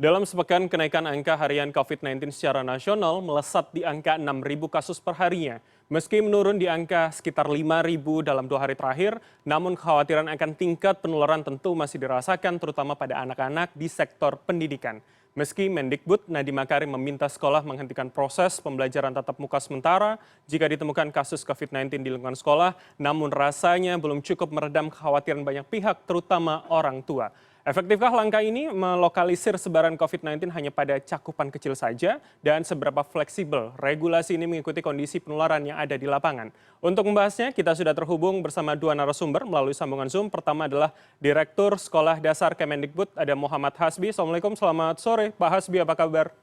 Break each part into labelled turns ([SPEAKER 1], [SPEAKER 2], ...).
[SPEAKER 1] Dalam sepekan, kenaikan angka harian COVID-19 secara nasional melesat di angka 6.000 kasus per harinya. Meski menurun di angka sekitar 5.000 dalam 2 hari terakhir, namun kekhawatiran akan tingkat penularan tentu masih dirasakan terutama pada anak-anak di sektor pendidikan. Meski Mendikbud Nadiem Makarim meminta sekolah menghentikan proses pembelajaran tatap muka sementara jika ditemukan kasus COVID-19 di lingkungan sekolah, namun rasanya belum cukup meredam kekhawatiran banyak pihak terutama orang tua. Efektifkah langkah ini melokalisir sebaran COVID-19 hanya pada cakupan kecil saja dan seberapa fleksibel regulasi ini mengikuti kondisi penularan yang ada di lapangan? Untuk membahasnya, kita sudah terhubung bersama dua narasumber melalui sambungan Zoom. Pertama adalah Direktur Sekolah Dasar Kemendikbud, ada Muhammad Hasbi. Assalamualaikum, selamat sore. Pak Hasbi, apa kabar?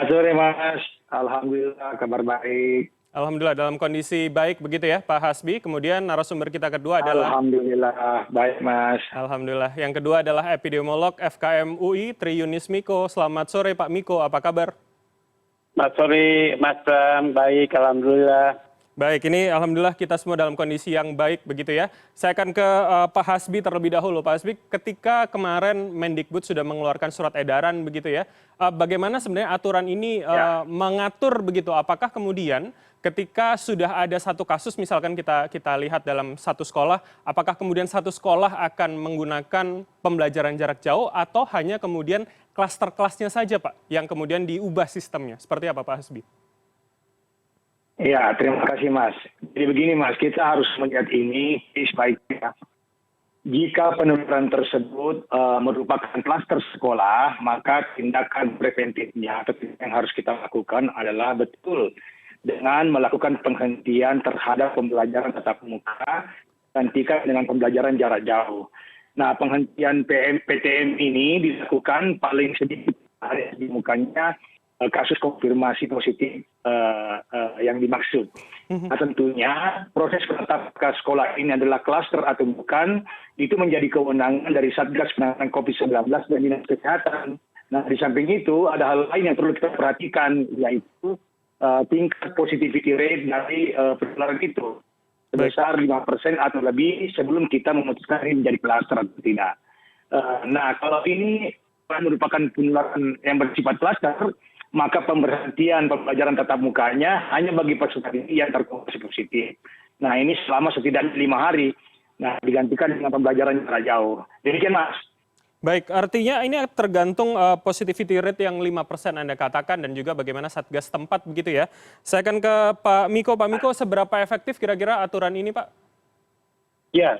[SPEAKER 2] Selamat sore Mas, Alhamdulillah kabar baik.
[SPEAKER 1] Alhamdulillah dalam kondisi baik begitu ya Pak Hasbi. Kemudian narasumber kita kedua adalah
[SPEAKER 2] Alhamdulillah baik Mas.
[SPEAKER 1] Alhamdulillah. Yang kedua adalah epidemiolog FKM UI Tri Yunis Miko. Selamat sore Pak Miko, apa kabar?
[SPEAKER 3] Selamat sore Mas Bram, baik Alhamdulillah.
[SPEAKER 1] Baik, ini Alhamdulillah kita semua dalam kondisi yang baik begitu ya. Saya akan ke Pak Hasbi terlebih dahulu. Pak Hasbi, ketika kemarin Mendikbud sudah mengeluarkan surat edaran begitu ya, bagaimana sebenarnya aturan ini mengatur begitu? Apakah kemudian ketika sudah ada satu kasus, misalkan kita lihat dalam satu sekolah, apakah kemudian satu sekolah akan menggunakan pembelajaran jarak jauh atau hanya kemudian klaster kelasnya saja Pak yang kemudian diubah sistemnya? Seperti apa Pak Hasbi?
[SPEAKER 2] Ya, terima kasih Mas. Jadi begini Mas, kita harus melihat ini sebaiknya. Jika penularan tersebut merupakan klaster sekolah, maka tindakan preventifnya atau yang harus kita lakukan adalah betul dengan melakukan penghentian terhadap pembelajaran tatap muka gantikan dengan pembelajaran jarak jauh. Nah, penghentian PTM ini dilakukan paling sedikit di mukanya kasus konfirmasi positif yang dimaksud. Nah, tentunya proses penetapan sekolah ini adalah klaster atau bukan, itu menjadi kewenangan dari Satgas Penanganan COVID-19 dan Dinas Kesehatan. Nah, di samping itu ada hal lain yang perlu kita perhatikan, yaitu tingkat positivity rate dari penularan itu sebesar 5% atau lebih sebelum kita memutuskan ini menjadi klaster atau tidak. Nah, kalau ini merupakan penularan yang bersifat klaster, maka pemberhentian pembelajaran tatap mukanya hanya bagi peserta yang terkonfirmasi positif. Nah, ini selama setidaknya 5 hari. Nah, digantikan dengan pembelajaran jarak jauh. Demikian, Mas.
[SPEAKER 1] Baik, artinya ini tergantung positivity rate yang 5% Anda katakan dan juga bagaimana Satgas tempat begitu ya. Saya akan ke Pak Miko. Pak Miko, seberapa efektif kira-kira aturan ini, Pak?
[SPEAKER 3] Ya,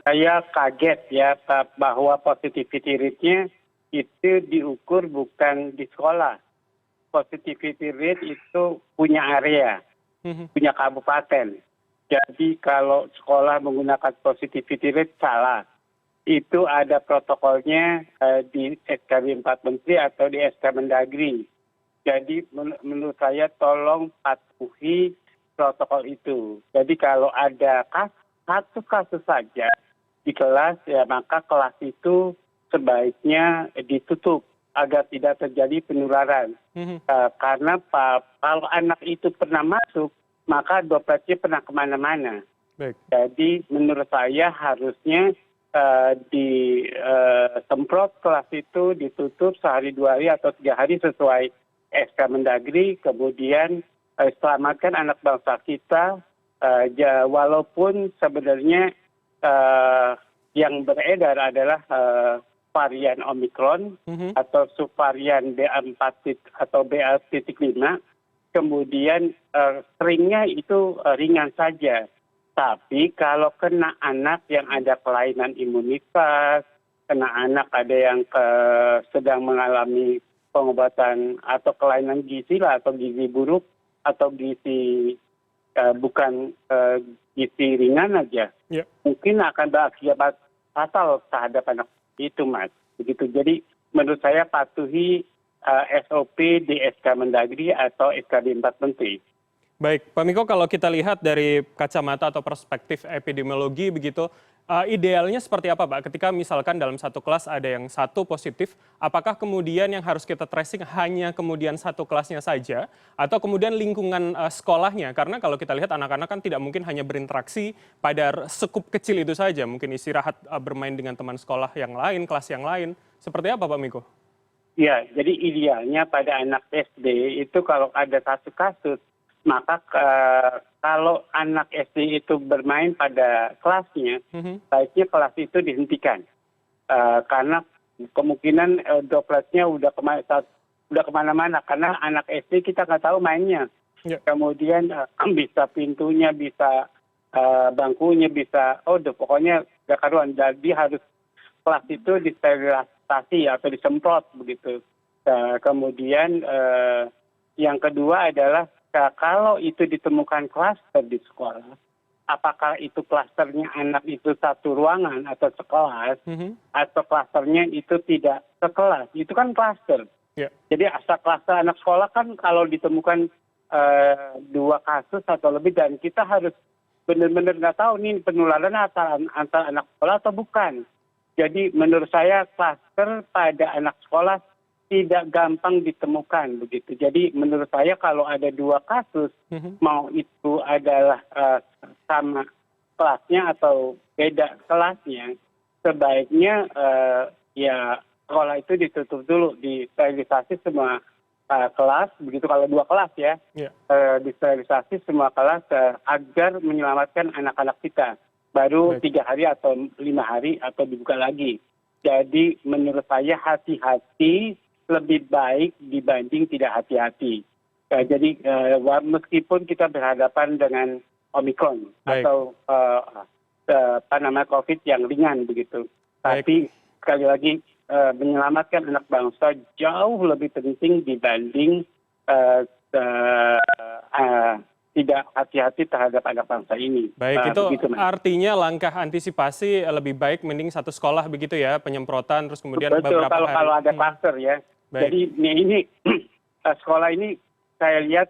[SPEAKER 3] saya kaget ya bahwa positivity rate-nya itu diukur bukan di sekolah. Positivity rate itu punya area, punya kabupaten. Jadi kalau sekolah menggunakan positivity rate salah. Itu ada protokolnya di SKB 4 Menteri atau di SK Mendagri. Jadi menurut saya tolong patuhi protokol itu. Jadi kalau ada satu kasus saja di kelas, ya maka kelas itu sebaiknya ditutup agar tidak terjadi penularan. Karena kalau anak itu pernah masuk, maka dropletnya pernah kemana-mana. Jadi menurut saya harusnya disemprot kelas itu ditutup sehari 2 hari atau 3 hari sesuai SK Mendagri, kemudian selamatkan anak bangsa kita, walaupun sebenarnya yang beredar adalah varian Omicron atau subvarian BA4 atau BA.5, kemudian seringnya itu ringan saja. Tapi kalau kena anak yang ada kelainan imunitas, kena anak ada yang sedang mengalami pengobatan atau kelainan gizi lah, atau gizi buruk, atau gizi bukan gizi ringan aja, mungkin akan berakibat fatal terhadap anak itu, Mas. Begitu. Jadi menurut saya patuhi SOP di SK Mendagri atau SKB 4 Menteri.
[SPEAKER 1] Baik, Pak Miko, kalau kita lihat dari kacamata atau perspektif epidemiologi begitu, Idealnya seperti apa, Pak? Ketika misalkan dalam satu kelas ada yang satu positif, apakah kemudian yang harus kita tracing hanya kemudian satu kelasnya saja, atau kemudian lingkungan sekolahnya? Karena kalau kita lihat anak-anak kan tidak mungkin hanya berinteraksi pada sekup kecil itu saja, mungkin istirahat bermain dengan teman sekolah yang lain, kelas yang lain. Seperti apa, Pak Miko?
[SPEAKER 3] Ya, jadi idealnya pada anak SD itu kalau ada satu kasus, maka kalau anak SD itu bermain pada kelasnya, baiknya kelas itu dihentikan. Karena kemungkinan dropletnya udah kemana-mana. Karena anak SD kita nggak tahu mainnya.
[SPEAKER 1] Ya.
[SPEAKER 3] Kemudian bisa pintunya, bisa bangkunya, bisa, pokoknya gak karuan. Jadi harus kelas itu disterilisasi atau disemprot begitu. Kemudian yang kedua adalah kalau itu ditemukan klaster di sekolah, apakah itu klasternya anak itu satu ruangan atau sekelas, atau klasternya itu tidak sekelas, itu kan klaster.
[SPEAKER 1] Ya.
[SPEAKER 3] Jadi asal klaster anak sekolah kan kalau ditemukan 2 kasus atau lebih, dan kita harus benar-benar nggak tahu nih penularan antara anak sekolah atau bukan. Jadi menurut saya klaster pada anak sekolah tidak gampang ditemukan begitu. Jadi menurut saya kalau ada 2 kasus, mau itu adalah sama kelasnya atau beda kelasnya, sebaiknya ya sekolah itu ditutup dulu, disterilisasi semua kelas, begitu kalau 2 kelas ya, disterilisasi semua kelas agar menyelamatkan anak-anak kita. Baru 3 hari atau 5 hari atau dibuka lagi. Jadi menurut saya hati-hati lebih baik dibanding tidak hati-hati. Jadi meskipun kita berhadapan dengan Omikron atau COVID yang ringan begitu. Tapi sekali lagi menyelamatkan anak bangsa jauh lebih penting dibanding tidak hati-hati terhadap anak bangsa ini.
[SPEAKER 1] Baik, itu begitu, artinya langkah antisipasi lebih baik mending satu sekolah begitu ya, penyemprotan terus kemudian
[SPEAKER 3] betul,
[SPEAKER 1] beberapa hari.
[SPEAKER 3] Kalau ada kluster ya.
[SPEAKER 1] Baik.
[SPEAKER 3] Jadi ini sekolah ini saya lihat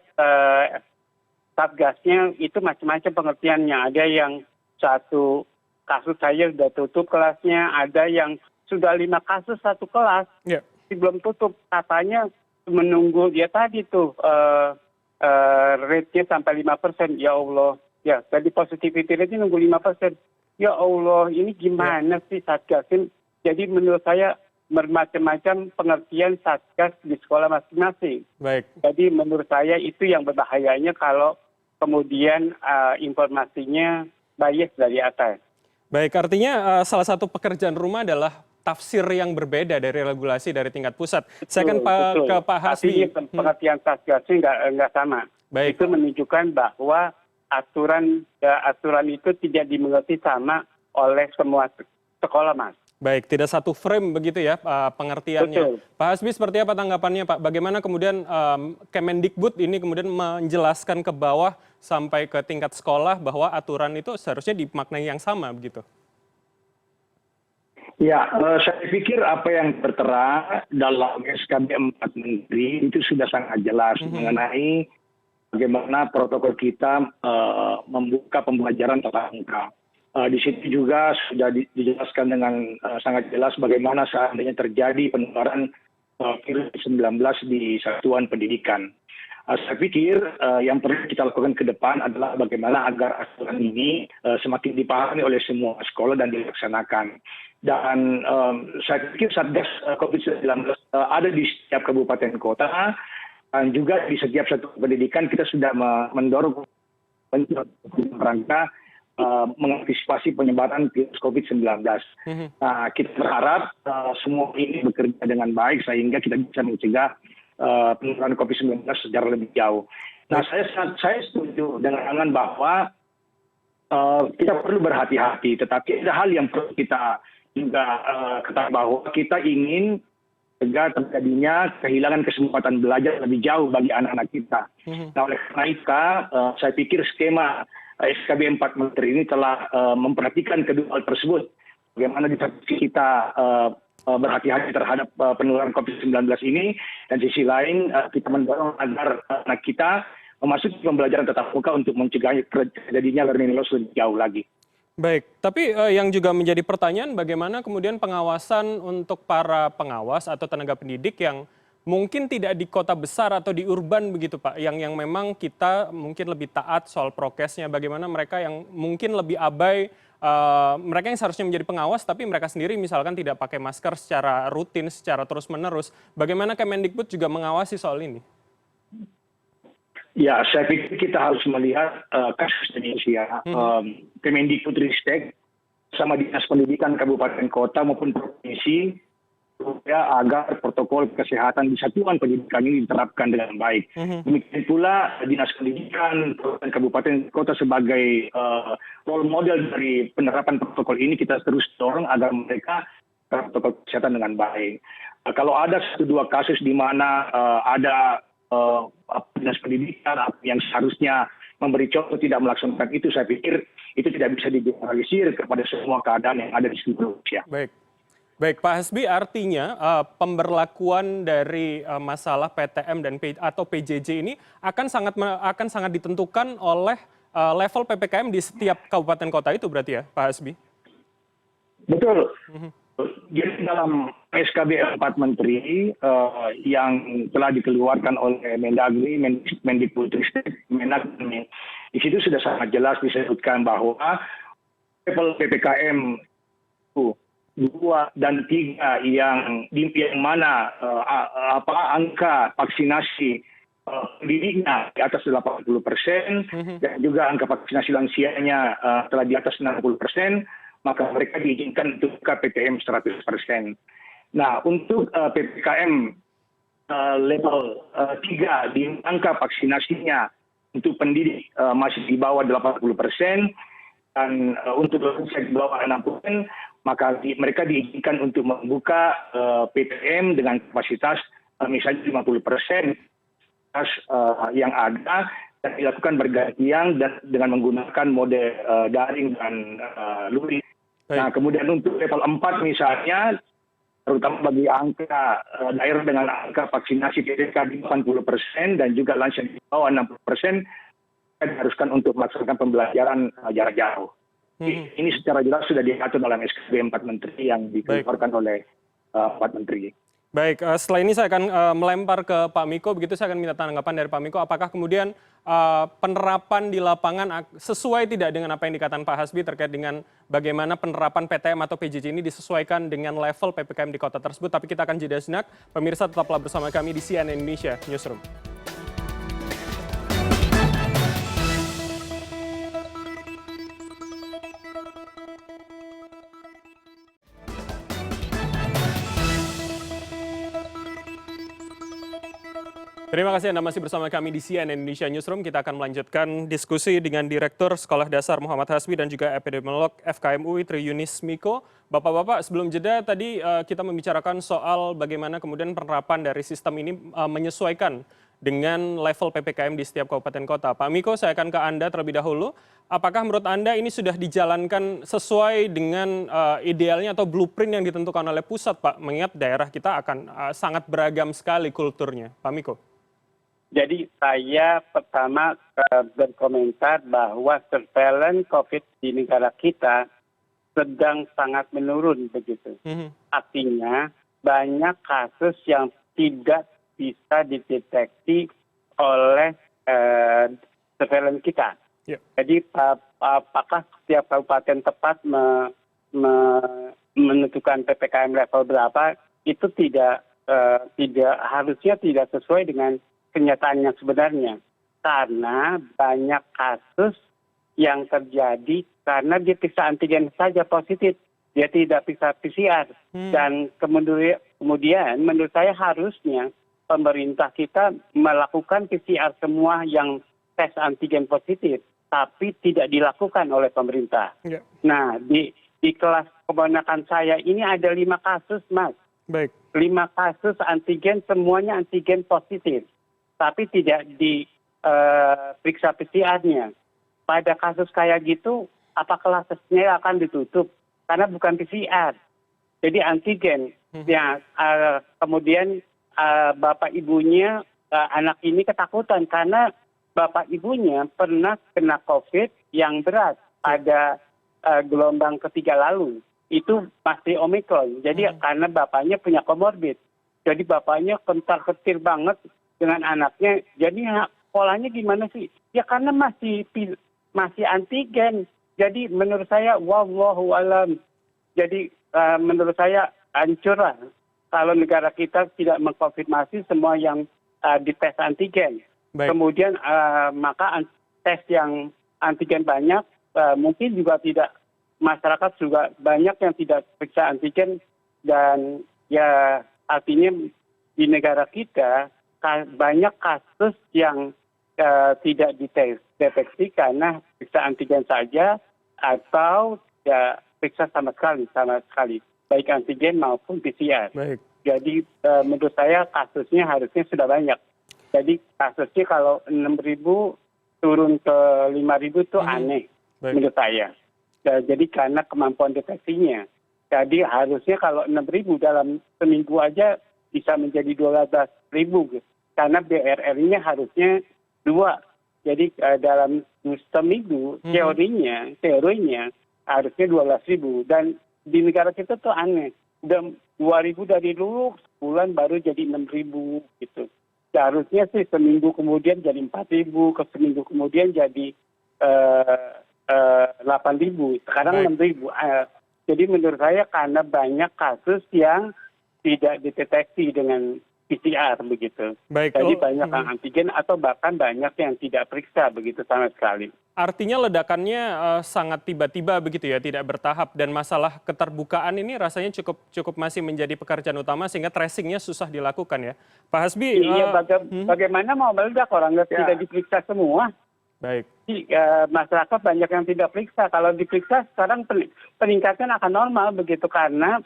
[SPEAKER 3] satgasnya itu macam-macam pengertiannya. Ada yang satu kasus saja sudah tutup kelasnya, ada yang sudah 5 kasus satu kelas, belum tutup. Katanya menunggu dia tadi tuh rate-nya sampai 5%. Ya Allah, ya tadi positivity rate-nya nunggu 5%. Ya Allah, ini gimana sih satgasin? Jadi menurut saya bermacam-macam pengertian satgas di sekolah masing-masing.
[SPEAKER 1] Baik.
[SPEAKER 3] Jadi menurut saya itu yang berbahayanya kalau kemudian informasinya bias dari atas.
[SPEAKER 1] Baik, artinya salah satu pekerjaan rumah adalah tafsir yang berbeda dari regulasi dari tingkat pusat. Saya akan ke Pak Hasbi.
[SPEAKER 3] Tapi pengertian satgasnya nggak sama.
[SPEAKER 1] Baik.
[SPEAKER 3] Itu menunjukkan bahwa aturan itu tidak dimengerti sama oleh semua sekolah, Mas.
[SPEAKER 1] Baik, tidak satu frame begitu ya pengertiannya.
[SPEAKER 3] Betul.
[SPEAKER 1] Pak Hasbi, seperti apa tanggapannya Pak? Bagaimana kemudian Kemendikbud ini kemudian menjelaskan ke bawah sampai ke tingkat sekolah bahwa aturan itu seharusnya dimaknai yang sama begitu?
[SPEAKER 2] Ya, saya pikir apa yang tertera dalam SKB 4 Menteri itu sudah sangat jelas mengenai bagaimana protokol kita membuka pembelajaran tatap muka. Di situ juga sudah dijelaskan dengan sangat jelas bagaimana seandainya terjadi penularan virus 19 di satuan pendidikan. Saya pikir yang perlu kita lakukan ke depan adalah bagaimana agar aturan ini semakin dipahami oleh semua sekolah dan dilaksanakan. Dan saya pikir Satgas COVID-19 ada di setiap kabupaten kota, dan juga di setiap satuan pendidikan kita sudah mendorong rangka mengantisipasi penyebaran virus COVID-19. Nah, kita berharap semua ini bekerja dengan baik sehingga kita bisa mencegah penularan COVID-19 secara lebih jauh. Nah, saya setuju dengan bahwa kita perlu berhati-hati, tetapi ada hal yang perlu kita juga ketahui bahwa kita ingin mencegah terjadinya kehilangan kesempatan belajar lebih jauh bagi anak-anak kita. Nah, oleh karena itu, saya pikir skema SKB 4 Menteri ini telah memperhatikan kedua hal tersebut. Bagaimana di satu sisi kita berhati-hati terhadap penularan COVID-19 ini, dan sisi lain kita mendorong agar anak kita memasuki pembelajaran tatap muka untuk mencegah terjadinya learning loss lebih jauh lagi.
[SPEAKER 1] Baik, tapi yang juga menjadi pertanyaan bagaimana kemudian pengawasan untuk para pengawas atau tenaga pendidik yang mungkin tidak di kota besar atau di urban begitu Pak, yang memang kita mungkin lebih taat soal prokesnya, bagaimana mereka yang mungkin lebih abai, mereka yang seharusnya menjadi pengawas tapi mereka sendiri misalkan tidak pakai masker secara rutin, secara terus-menerus, bagaimana Kemendikbud juga mengawasi soal ini?
[SPEAKER 2] Ya, saya pikir kita harus melihat kasus Indonesia. Kemendikbudristek sama Dinas Pendidikan Kabupaten Kota maupun provinsi ya, agar protokol kesehatan di satuan pendidikan ini diterapkan dengan baik. Demikian pula Dinas Pendidikan Kabupaten Kota sebagai role model dari penerapan protokol ini kita terus dorong agar mereka protokol kesehatan dengan baik. Kalau ada 1-2 kasus di mana ada Dinas Pendidikan yang seharusnya memberi contoh tidak melaksanakan itu, saya pikir itu tidak bisa digeneralisir kepada semua keadaan yang ada di seluruh Indonesia.
[SPEAKER 1] Baik, Pak Hasbi, artinya pemberlakuan dari masalah PTM dan atau PJJ ini akan sangat ditentukan oleh level PPKM di setiap kabupaten kota itu berarti ya, Pak Hasbi?
[SPEAKER 2] Betul. Jadi dalam SKB 4 Menteri yang telah dikeluarkan oleh Mendagri, Mendikbudristek, Menak, di situ sudah sangat jelas disebutkan bahwa level PPKM 2 dan 3 yang mana angka vaksinasi pendidiknya di atas 80% dan juga angka vaksinasi lansianya telah di atas 60%, maka mereka diizinkan untuk buka PTM 100%. Nah, untuk PPKM level 3 di angka vaksinasinya untuk pendidik masih di bawah 80% dan untuk lansia di bawah 60%, maka mereka diizinkan untuk membuka PTM dengan kapasitas misalnya 50% yang ada dan dilakukan bergantian dan dengan menggunakan mode daring dan luring. Nah, kemudian untuk level 4 misalnya, terutama bagi angka daerah dengan angka vaksinasi PPK di 80% dan juga lansia di bawah 60%, diharuskan untuk melaksanakan pembelajaran jarak jauh. Ini secara jelas sudah diatur dalam SKB 4 Menteri yang dikeluarkan oleh 4 Menteri.
[SPEAKER 1] Baik, setelah ini saya akan melempar ke Pak Miko, begitu saya akan minta tanggapan dari Pak Miko, apakah kemudian penerapan di lapangan sesuai tidak dengan apa yang dikatakan Pak Hasbi terkait dengan bagaimana penerapan PTM atau PJJ ini disesuaikan dengan level PPKM di kota tersebut, tapi kita akan jeda sejenak. Pemirsa tetaplah bersama kami di CNN Indonesia Newsroom. Terima kasih Anda masih bersama kami di CNN Indonesia Newsroom. Kita akan melanjutkan diskusi dengan Direktur Sekolah Dasar Muhammad Hasbi dan juga epidemiolog FKM UI Tri Yunis Miko. Bapak-bapak, sebelum jeda tadi kita membicarakan soal bagaimana kemudian penerapan dari sistem ini menyesuaikan dengan level PPKM di setiap kabupaten kota. Pak Miko, saya akan ke Anda terlebih dahulu. Apakah menurut Anda ini sudah dijalankan sesuai dengan idealnya atau blueprint yang ditentukan oleh pusat, Pak? Mengingat daerah kita akan sangat beragam sekali kulturnya. Pak Miko.
[SPEAKER 3] Jadi saya pertama berkomentar bahwa surveillance COVID di negara kita sedang sangat menurun begitu. Artinya banyak kasus yang tidak bisa dideteksi oleh surveillance kita. Jadi apakah setiap kabupaten tepat menentukan PPKM level berapa itu tidak harusnya tidak sesuai dengan kenyataan yang sebenarnya, karena banyak kasus yang terjadi karena dia periksa antigen saja positif, dia tidak periksa PCR. Dan kemudian menurut saya harusnya pemerintah kita melakukan PCR semua yang tes antigen positif, tapi tidak dilakukan oleh pemerintah. Nah, di kelas keponakan saya ini ada 5 kasus, Mas.
[SPEAKER 1] Baik.
[SPEAKER 3] 5 kasus antigen, semuanya antigen positif, tapi tidak diperiksa PCR-nya. Pada kasus kayak gitu, apa kelasnya akan ditutup? Karena bukan PCR. Jadi antigen. Kemudian bapak ibunya, anak ini ketakutan karena bapak ibunya pernah kena COVID yang berat pada gelombang ketiga lalu itu masih Omikron. Jadi karena bapaknya punya komorbid. Jadi bapaknya kentar-ketir banget dengan anaknya. Jadi polanya gimana sih? Ya karena masih antigen. Jadi menurut saya wallahu alam. Jadi menurut saya hancur lah kalau negara kita tidak mengkonfirmasi semua yang dites antigen.
[SPEAKER 1] Baik.
[SPEAKER 3] Kemudian maka tes yang antigen banyak mungkin juga tidak, masyarakat juga banyak yang tidak periksa antigen, dan ya artinya di negara kita banyak kasus yang tidak dideteksi karena periksa antigen saja atau ya periksa sama sekali baik antigen maupun PCR.
[SPEAKER 1] Baik.
[SPEAKER 3] Jadi menurut saya kasusnya harusnya sudah banyak. Jadi kasusnya kalau 6.000 turun ke 5.000 itu aneh menurut saya. Jadi karena kemampuan deteksinya. Jadi harusnya kalau 6.000 dalam seminggu aja bisa menjadi 12.000. Karena BRR-nya harusnya 2. Jadi dalam seminggu teorinya harusnya 12.000. Dan di negara kita tuh aneh. Udah 2.000 dari dulu, sebulan baru jadi 6.000 gitu. Seharusnya sih seminggu kemudian jadi 4.000, ke seminggu kemudian jadi 8.000, sekarang 6.000. Jadi menurut saya karena banyak kasus yang tidak dideteksi dengan PCR begitu.
[SPEAKER 1] Baik.
[SPEAKER 3] Jadi banyak yang antigen atau bahkan banyak yang tidak periksa begitu sama sekali.
[SPEAKER 1] Artinya ledakannya sangat tiba-tiba begitu ya, tidak bertahap, dan masalah keterbukaan ini rasanya cukup masih menjadi pekerjaan utama sehingga tracingnya susah dilakukan ya. Pak Hasbi.
[SPEAKER 3] Iya, bagaimana mau meledak orang tidak diperiksa semua?
[SPEAKER 1] Baik.
[SPEAKER 3] Masyarakat banyak yang tidak periksa. Kalau diperiksa sekarang peningkatan akan normal begitu karena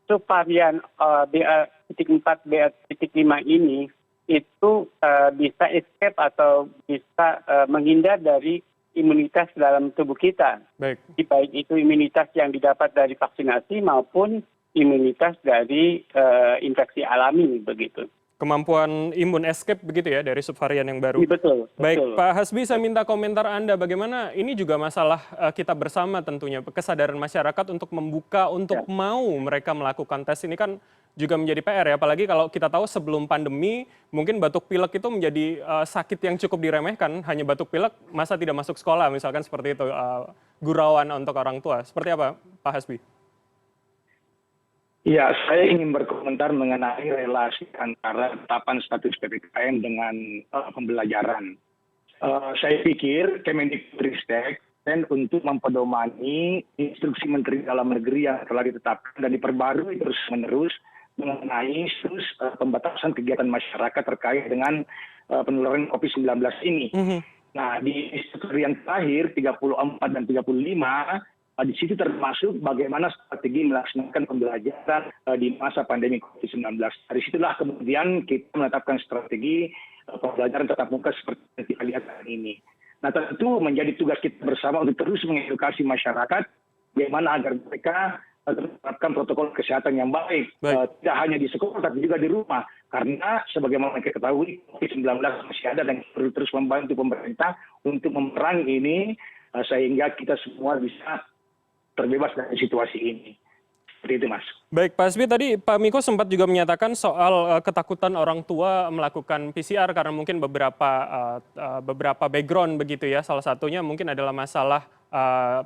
[SPEAKER 3] subvarian BA.4, BA.5 ini itu bisa escape atau bisa menghindar dari imunitas dalam tubuh kita.
[SPEAKER 1] Baik.
[SPEAKER 3] Baik itu imunitas yang didapat dari vaksinasi maupun imunitas dari infeksi alami begitu.
[SPEAKER 1] Kemampuan imun escape begitu ya dari subvarian yang baru.
[SPEAKER 3] Betul.
[SPEAKER 1] Baik, Pak Hasbi, saya minta komentar Anda bagaimana ini juga masalah kita bersama tentunya, kesadaran masyarakat untuk membuka, untuk mau mereka melakukan tes ini kan juga menjadi PR ya, apalagi kalau kita tahu sebelum pandemi mungkin batuk pilek itu menjadi sakit yang cukup diremehkan, hanya batuk pilek masa tidak masuk sekolah misalkan seperti itu, gurauan untuk orang tua. Seperti apa Pak Hasbi?
[SPEAKER 2] Ya, saya ingin berkomentar mengenai relasi antara penetapan status PPKM dengan pembelajaran. Saya pikir Kemendikbudristek dan untuk mempedomani instruksi Menteri Dalam Negeri yang telah ditetapkan dan diperbarui terus-menerus mengenai status pembatasan kegiatan masyarakat terkait dengan penularan COVID-19 ini. Nah, di instruksi yang terakhir 34 dan 35 di situ termasuk bagaimana strategi melaksanakan pembelajaran di masa pandemi COVID-19. Dari situlah kemudian kita menetapkan strategi pembelajaran tatap muka seperti yang kita lihat hari ini. Nah, tentu menjadi tugas kita bersama untuk terus mengedukasi masyarakat bagaimana agar mereka menerapkan protokol kesehatan yang baik. Tidak hanya di sekolah, tapi juga di rumah. Karena sebagaimana kita ketahui, COVID-19 masih ada dan perlu terus membantu pemerintah untuk memerangi ini sehingga kita semua bisa terbebas dari situasi ini. Seperti itu, Mas.
[SPEAKER 1] Baik, Pak Hasbi, tadi Pak Miko sempat juga menyatakan soal ketakutan orang tua melakukan PCR karena mungkin beberapa background begitu ya. Salah satunya mungkin adalah masalah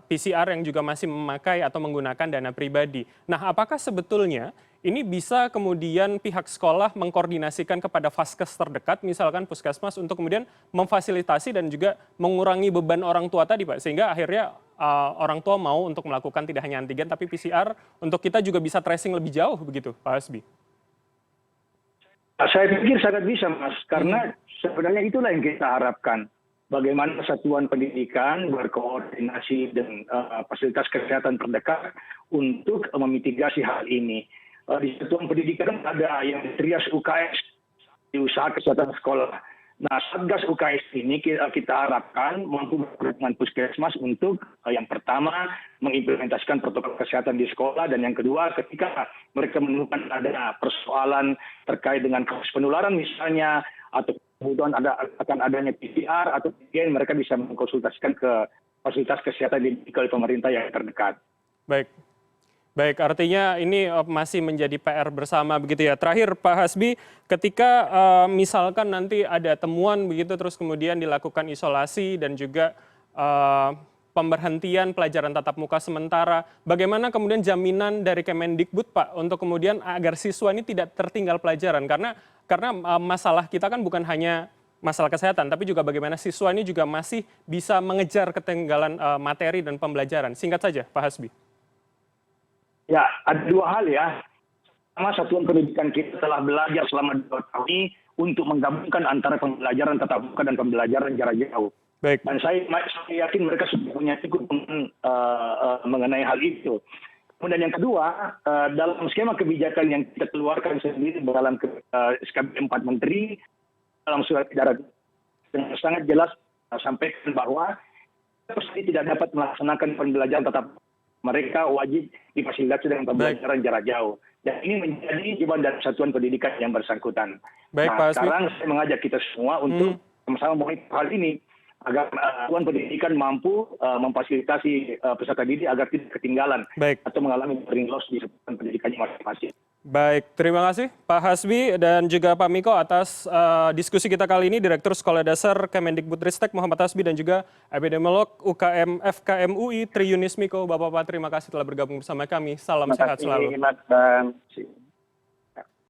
[SPEAKER 1] PCR yang juga masih memakai atau menggunakan dana pribadi. Nah, apakah sebetulnya ini bisa kemudian pihak sekolah mengkoordinasikan kepada vaskes terdekat, misalkan puskesmas, untuk kemudian memfasilitasi dan juga mengurangi beban orang tua tadi, Pak, sehingga akhirnya orang tua mau untuk melakukan tidak hanya antigen tapi PCR untuk kita juga bisa tracing lebih jauh begitu, Pak Hasbi?
[SPEAKER 2] Saya pikir sangat bisa, Mas, karena sebenarnya itulah yang kita harapkan. Bagaimana satuan pendidikan berkoordinasi dengan fasilitas kesehatan terdekat untuk memitigasi hal ini. Di satuan pendidikan ada yang trias UKS, di usaha kesehatan sekolah. Nah, Satgas UKS ini kita harapkan mampu bekerja dengan puskesmas untuk yang pertama mengimplementasikan protokol kesehatan di sekolah, dan yang kedua ketika mereka menemukan ada persoalan terkait dengan kasus penularan misalnya, atau kemudian akan adanya PCR atau antigen, mereka bisa mengkonsultasikan ke fasilitas kesehatan dididik oleh pemerintah yang terdekat.
[SPEAKER 1] Baik. Baik, artinya ini masih menjadi PR bersama begitu ya. Terakhir Pak Hasbi, ketika misalkan nanti ada temuan begitu terus kemudian dilakukan isolasi dan juga pemberhentian pelajaran tatap muka sementara, bagaimana kemudian jaminan dari Kemendikbud Pak untuk kemudian agar siswa ini tidak tertinggal pelajaran? Karena masalah kita kan bukan hanya masalah kesehatan, tapi juga bagaimana siswa ini juga masih bisa mengejar ketinggalan materi dan pembelajaran. Singkat saja Pak Hasbi.
[SPEAKER 2] Ya, ada dua hal ya. Pertama, satuan pendidikan kita telah belajar selama 2 tahun ini untuk menggabungkan antara pembelajaran tatap muka dan pembelajaran jarak jauh.
[SPEAKER 1] Baik.
[SPEAKER 2] Dan saya yakin mereka sudah punya cukup mengenai hal itu. Kemudian yang kedua, dalam skema kebijakan yang kita keluarkan sendiri dalam SKB 4 Menteri, dalam surat edaran dengan sangat jelas sampaikan bahwa pasti tidak dapat melaksanakan pembelajaran tatap muka. Mereka wajib difasilitasi dengan pembelajaran jarak jauh. Dan ini menjadi kewajiban dari satuan pendidikan yang bersangkutan.
[SPEAKER 1] Baik,
[SPEAKER 2] nah,
[SPEAKER 1] Pak Hasbi.
[SPEAKER 2] sekarang saya mengajak kita semua untuk sama-sama memonitor hal ini agar satuan pendidikan mampu memfasilitasi peserta didik agar tidak ketinggalan atau mengalami learning loss di satuan pendidikannya masing-masing.
[SPEAKER 1] Baik, terima kasih Pak Hasbi dan juga Pak Miko atas diskusi kita kali ini. Direktur Sekolah Dasar Kemendikbudristek Muhammad Hasbi dan juga epidemiolog UKM FKM UI Tri Yunis Miko. Bapak-bapak terima kasih telah bergabung bersama kami. Salam sehat selalu.
[SPEAKER 3] Terima kasih, Mas Bang.